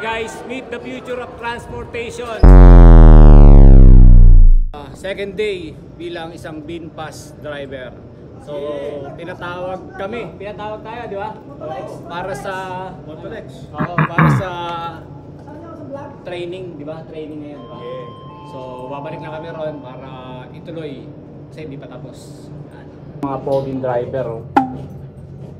guys, meet the future of transportation. Second day bilang isang BINPAS driver. So, tinatawag tayo, di ba? Para sa para sa training, di ba? Training ngayon, di ba? So, babalik na kami ron para ituloy kasi hindi pa tapos. Mga poging driver.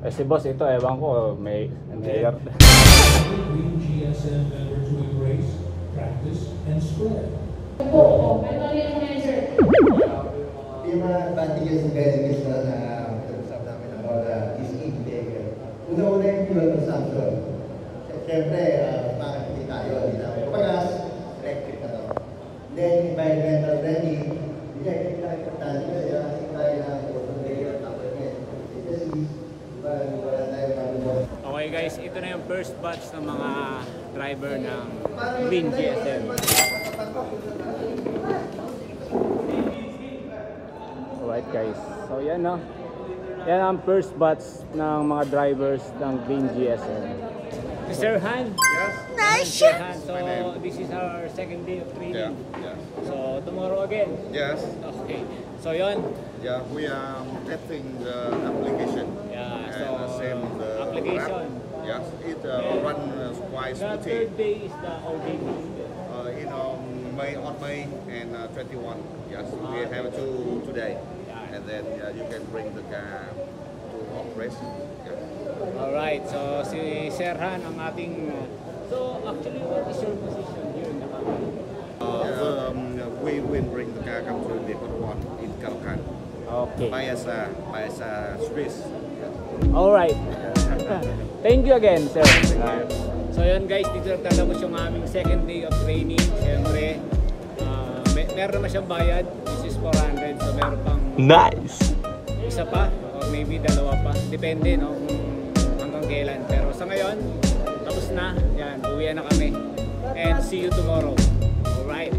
Eh si boss ito, ewan ko, may mayor. Green GSM member to embrace, practice, and spread. Yung mga advantages and benefits na pinag-usap namin about this e-vehicle. Una-una yung fuel consumption. Siyempre, makakiti tayo, hindi na may pagas, electric na to. Then, environmental friendly, electric na importante kasi tayo na auto layer, tapos yan. Kasi, wala tayo pag-ubos. Okay guys, ito na yung first batch ng mga driver ng Green GSM. Alright guys, so yan no. Yan ang first batch ng mga drivers ng Green GSM. Sir Han? Yes. Nice. Sir Han, so this is our second day of training. Yeah. So tomorrow again? Yes. Okay. So yon. Yeah, we are testing the application. Yeah, so And same the application. app. Yes, it runs quite The smoothly. third day is the OJT. On May and 21. Yes, we have two today. Yeah. And then you can bring the car to operation. Yeah. Alright, so si Sir Han ang ating... So actually, what is your position here in the company? We will bring the car come to Depot 1 in Calcan. Okay. By Swiss. Alright. Thank you again, sir. So yun guys, dito nagtatapos yung aming second day of training. Siyempre, meron naman siyang bayad, which is 400. So meron pang isa pa, or maybe dalawa pa. Depende, no, kung hanggang kailan. Pero sa ngayon, tapos na. Yan, uwian na kami. And see you tomorrow. Alright.